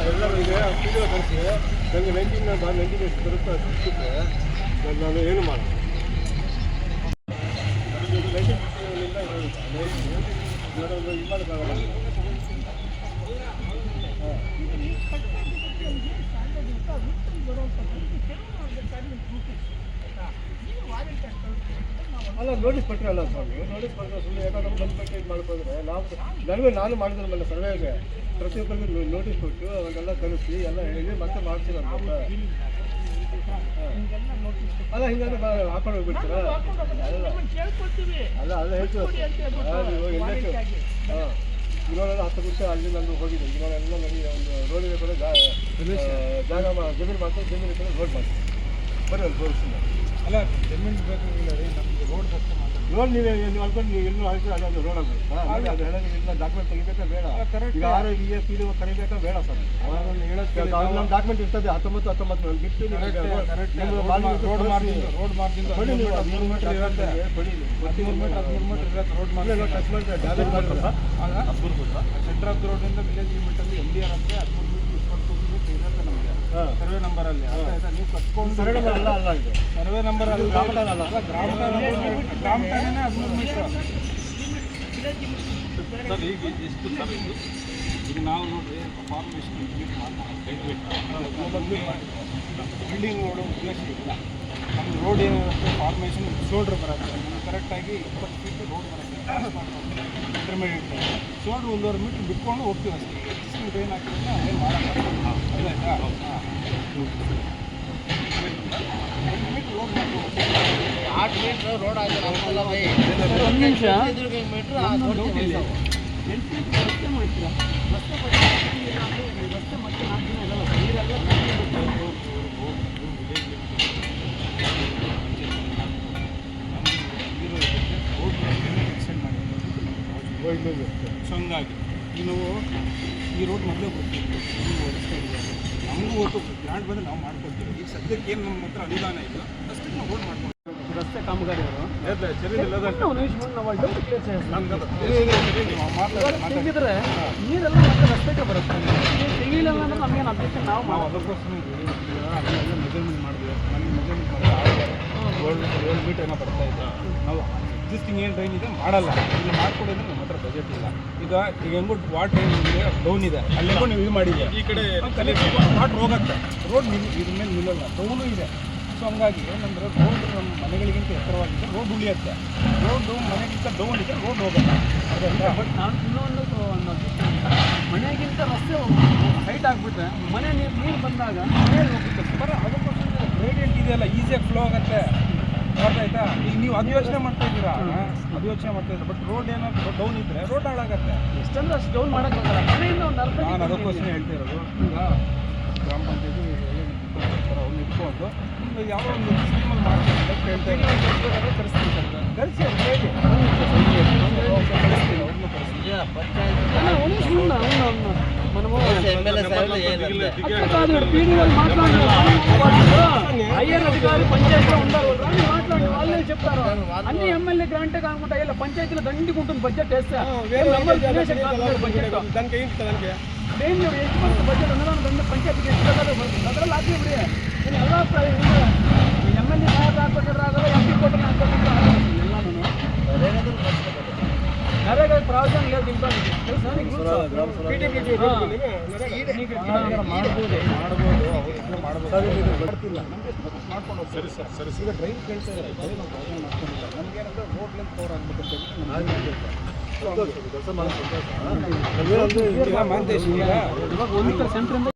ಎಲ್ಲರೂ ಇದೆ ಸ್ಪೀಡಲ್ಲಿ ಕಳಿಸಿ ನನಗೆ 19 ಎಷ್ಟು ಬರುತ್ತೆ ಅದು ಸಿಕ್ಕಿದ್ರೆ ನಾನು ಏನು ಮಾಡೋದು ಇದು ಮಾಡೋಕ್ಕಾಗಲ್ಲ. ಅಲ್ಲ ನೋಟಿಸ್ ಕೊಟ್ಟರೆ ಅಲ್ಲ ಸ್ವಾಮಿ, ನೋಟಿಸ್ ಕೊಟ್ಟರೆ ಸುಮ್ಮನೆ ಯಾಕಂದ್ರೆ ಬಂದ್ಬಿಟ್ಟು ಇದು ಮಾಡ್ಕೊಂಡ್ರೆ ನಾನು ಮಾಡಿದ್ರಲ್ಲ ಸರ್ವೇಗೆ ಪ್ರತಿಯೊಬ್ಬರಿಗೂ ನೋಟಿಸ್ ಕೊಟ್ಟು ಅವನ್ನೆಲ್ಲ ಕಳಿಸಿ ಎಲ್ಲ ಹೇಳಿ ಮತ್ತೆ ಮಾಡ್ತೀವಿ ಅಂತ. ಅಲ್ಲ ಹಿಂಗಾದ್ರೆ ಹಾಕೊಂಡು ಹೋಗ್ಬಿಡ್ತೀರಾ? ಅಲ್ಲ ಅಲ್ಲ ಹೇಳ್ತೀವಿ ನೀವು ಎಲ್ಲಕ್ಕೆ ಹಾಂ ಇರೋಳೆಲ್ಲ 10 ನಿಮಿಷ ಅಲ್ಲಿ ನಾನು ಹೋಗಿದ್ದೆ. ಇರೋಳೆಲ್ಲ ನನಗೆ ಒಂದು ರೋಡಿನ ಕಡೆ ಜಾಗ ಜಮೀನು ಮಾಡ್ಕೊಂಡು ಜಮೀನು ಕಡೆ ರೋಡ್ ಮಾಡ್ತೀನಿ ಬರೀ ಅಲ್ಲಿ ತೋರಿಸ್ತೀನಿ. ಅಲ್ಲ ಜಮೀನು ಬೇಕಾಗಿಲ್ಲ ರೀ, ನಮಗೆ ರೋಡ್ ಬೇಕು ಮಾತ್ರ. ರೋಡ್ ನೀವು ಅನ್ಕೊಂಡು ನೀವು ಎಲ್ಲೂ ಆಯ್ತು ಅದು ರೋಡ್ ಆಗುತ್ತೆ. ಅದು ಹೇಳೋದು ಇಲ್ಲ, ಡಾಕ್ಯುಮೆಂಟ್ ತೆಗಿಬೇಕಾ ಬೇಡ? ಈಗ RIA PDO ಕರಿಬೇಕಾ ಬೇಡ ಸರ್? ನಮ್ಮ ಡಾಕ್ಯುಮೆಂಟ್ ಇರ್ತದೆ 19 ಬಿಟ್ಟು ರೋಡ್ ಮಾರ್ಜಿಂದ 3 ಮೀಟರ್ ಇರುತ್ತೆ, 13 ಮೀಟರ್ ಇರುತ್ತೆ ರೋಡ್ ಮಾರ್ಜಿನ್ ಟಚ್ ಮಾಡಿದ್ರೆ ಡ್ಯಾಮೇಜ್ ಮಾಡ್ತಾರೆ. ಸೆಂಟರ್ ಆಫ್ ದ ರೋಡಿಂದ ವಿಲೇಜ್ ಲಿಮಿಟಲ್ಲಿ MDR ಅಂದರೆ 13 ಮೀಟರ್ 22 ಮೀಟರ್ ಇರುತ್ತೆ ನಮಗೆ ಸರ್ವೆ ನಂಬರಲ್ಲಿ. ನೀವು ಕಟ್ಕೊಂಡು ಸರ್ವೆ ನಂಬರ್ ಅಲ್ಲ ಇದು ಸರ್ವೆ ನಂಬರ್ ಅಲ್ಲಿ ಗ್ರಾಮ ಠಾಣೆನೇ 13 ಮೀಟರ್ ಸರ್. ಈಗ ಎಷ್ಟು ಸರ್ ಈಗ ನಾವು ನೋಡಿರಿ ಫಾರ್ಮೇಷನ್ ಬಿಲ್ಡಿಂಗ್ ನೋಡೋ ಉದ್ದೇಶ ಇಲ್ಲ. ನಮ್ಮ ರೋಡ್ ಏನಿರುತ್ತೆ ಫಾರ್ಮೇಷನ್ ಶೋಲ್ಡ್ರ್ ಬರುತ್ತೆ, ಕರೆಕ್ಟಾಗಿ 20 ಫೀಟ್ ರೋಡ್ ಬರುತ್ತೆ ಇಂಟರ್ಮೀಡಿಯೇಟ್ ಶೋಲ್ಡ್ರ್ 1.5 ಮೀಟ್ರ್ ಬಿಟ್ಕೊಂಡು ಹೋಗ್ತೀವಿ ಅಷ್ಟೇ. ಎಕ್ಸಿಸ್ಟೆಂಟ್ ಏನು ಹಾಕಿದ್ರೆ ಏನು ಮಾಡೋಕ್ಕಾಗಲ್ಲ. ಅದಾಯ್ತಾ? 2 ಮೀಟ್ರ್ ರೋಡ್ ಮಾಡ್ಕೊಂಡು 8 ಮೀಟ್ರ್ ರೋಡ್ ಆಗಿದೆ. 1 ನಿಮಿಷ ಮೀಟ್ರ್ ರಸ್ತೆ ಮಾಡ್ತೀರಾ? ರಸ್ತೆ ರಸ್ತೆ ಮತ್ತೆ 4 ದಿನ ಇರಲ್ಲ ನೀರೆಲ್ಲ ಎಕ್ಸ್ಟೆಂಡ್ ಮಾಡಿ. ಸೊ ಹಂಗಾಗಿ ನೀವು ಈ ರೋಡ್ ಮೊದಲೇ ಬರ್ತೀವಿ, ನೀವು ರಸ್ತೆ ಇದೆ ನಮಗೂ ಹೊತ್ತು ಗ್ರಾಂಟ್ ಬಂದರೆ ನಾವು ಮಾಡ್ಕೊಡ್ತೀವಿ. ಈಗ ಸದ್ಯಕ್ಕೆ ಏನು ನಮ್ಮ ಹತ್ರ ಅನುದಾನ ಇಲ್ಲ ಅಷ್ಟಕ್ಕೆ ನಾವು ರೋಡ್ ಮಾಡ್ಕೊಡ್ತೀವಿ. ರಸ್ತೆ ಕಾಮಗಾರಿ ಅವರು ತೆಗೆದ್ರೆ ನೀರೆಲ್ಲ ಮತ್ತೆ ರಸ್ತೆಗೆ ಬರುತ್ತೆ. ತೆಗಿಲಿಲ್ಲ ಅಂದ್ರೆ ನಮಗೇನು ಅಬ್ಜೆಕ್ಷನ್ ನಾವು ಅದಕ್ಕೋಸ್ಕರ ಮೆಜರ್ಮೆಂಟ್ ಮಾಡಿದ್ವಿ. ನನಗೆ ಮೆಜರ್ಮೆಂಟ್ ಮಾಡಿ 7 ಮೀಟರ್ ಏನೋ ಬರ್ತಾ ಇದೆ. ನಾವು ಎಕ್ಸಿಸ್ಟಿಂಗ್ ಏನು ಡ್ರೈನ್ ಇದೆ ಮಾಡಲ್ಲ, ಇಲ್ಲಿ ಮಾಡ್ಕೊಡೋದ್ರೆ ನಮ್ಮ ಹತ್ರ ಬಜೆಟ್ ಇಲ್ಲ. ಈಗ ಹೆಂಗು ವಾಟರ್ ಏನಿದೆ ಡೌನ್ ಇದೆ ಅಲ್ಲೆಗೂ ನೀವು ಇದು ಮಾಡಿದೆ, ಈ ಕಡೆ ವಾಟರ್ ಹೋಗುತ್ತೆ, ರೋಡ್ ಇದ್ರ ಮೇಲೆ ನಿಲ್ಲಲ್ಲ, ಡೌನು ಇದೆ. ಸೊ ಹಂಗಾಗಿ ಏನಂದರೆ ರೋಡ್ ನಮ್ಮ ಮನೆಗಳಿಗಿಂತ ಎತ್ತರವಾಗಿದೆ, ರೋಡ್ ಉಳಿಯುತ್ತೆ. ರೋಡು ಮನೆಗಿಂತ ಡೌನ್ ಇದೆ, ರೋಡ್ ಹೋಗುತ್ತೆ. ಅದರಿಂದ ಬಟ್ ನಾನು ಇನ್ನೊಂದು ಮನೆಗಿಂತ ರಸ್ತೆ ಹೈಟ್ ಆಗಿಬಿಟ್ರೆ ಮನೆ ನೀರು ಬಂದಾಗ ಮನೆಯಲ್ಲಿ ಹೋಗುತ್ತೆ ಬರ. ಅದಕ್ಕೋಸ್ಕರ ಗ್ರೇಡಿಯಂಟ್ ಇದೆಯಲ್ಲ ಈಸಿಯಾಗಿ ಫ್ಲೋ ಆಗುತ್ತೆ. ಗೊತ್ತಾಯ್ತಾ? ಈಗ ನೀವು ಅದು ಯೋಚನೆ ಮಾಡ್ತಾ ಇದ್ದೀರಾ, ಅದು ಯೋಚನೆ ಮಾಡ್ತಾ ಇದ್ದೀರಾ. ಬಟ್ ರೋಡ್ ಏನಾದ್ರು ಡೌನ್ ಇದ್ದರೆ ರೋಡ್ ಹಾಳಾಗತ್ತೆ. ಎಷ್ಟಂದ್ರೆ ಅಷ್ಟು ಡೌನ್ ಮಾಡೋಕ್ಕಾಗಲ್ಲ. ಮನೆಯಿಂದ ಒಂದು ಅರ್ಧ ನಾನು ಅದಕ್ಕೋಸ್ಕರ ಹೇಳ್ತಾ ಇರೋದು. ಈಗ ಗ್ರಾಮ ಪಂಚಾಯತಿ ಅವ್ನು ಇಟ್ಕೊಂಡು ಯಾವ ಒಂದು ಸ್ಕೀಮಲ್ಲಿ ಮಾಡ್ತೀನಿ ಹೇಳ್ತಾ ಇದ್ದಾರೆ. ಕರೆಸ್ತೀನಿ ಸರ್, ಕರೆಸಿ ಅವ್ರು ಹೇಳಿ ಕಳಿಸ್ತೀನಿ, ಅವ್ರನ್ನೂ ಕಳಿಸ್ತೀನಿ. హయ్యర్ అధికారి పంచాయతీలో ఉండాలి, మాట్లాడి వాళ్ళే చెప్తారు. అన్ని ఎమ్మెల్యే గ్రాంటే కాకుండా ఇలా పంచాయతీలో దండికుంటుంది బడ్జెట్ వేస్తే నేను ಎಷ್ಟು ಬಜೆಟ್ ಅನ್ನೋದು ಪಂಚಾಯತಿಗೆ ಎಷ್ಟು ಅದರಲ್ಲಿ ಹಾಕಿ ಬಿಡಿ. ನೀನು ಎಲ್ಲ ಎಮ್ಮೆಲ್ಯೆ ಸಾಹೇಬ್ ಹಾಕ್ಕೊಟ್ಟಿರಾಗಲ್ಲ, MP ಕೊಟ್ಟರೆ ಹಾಕ್ಕೊಟ್ಟಿದ್ರೆ ಎಲ್ಲಾನು ನರೇಗಾ ಪ್ರಾವಧಾನ లేదు. ఇంకా ಸರಿ ಸರ್, ಸರಿ ಈಗ ಡ್ರೈವ್ ಕೇಳ್ತಾ ಇದ್ದಾರೆ, ನಮಗೇನಂದ್ರೆ ರೋಡ್ ಲೆಂತ್ ಕವರ್ ಆಗ್ಬೇಕಂತ ಕೆಲಸ ಮಾಡ್ಕೊಂಡು ಮಾಂತೇಶ್ ಈಗ 1 ಸೆಂಟ್ರಿಂದ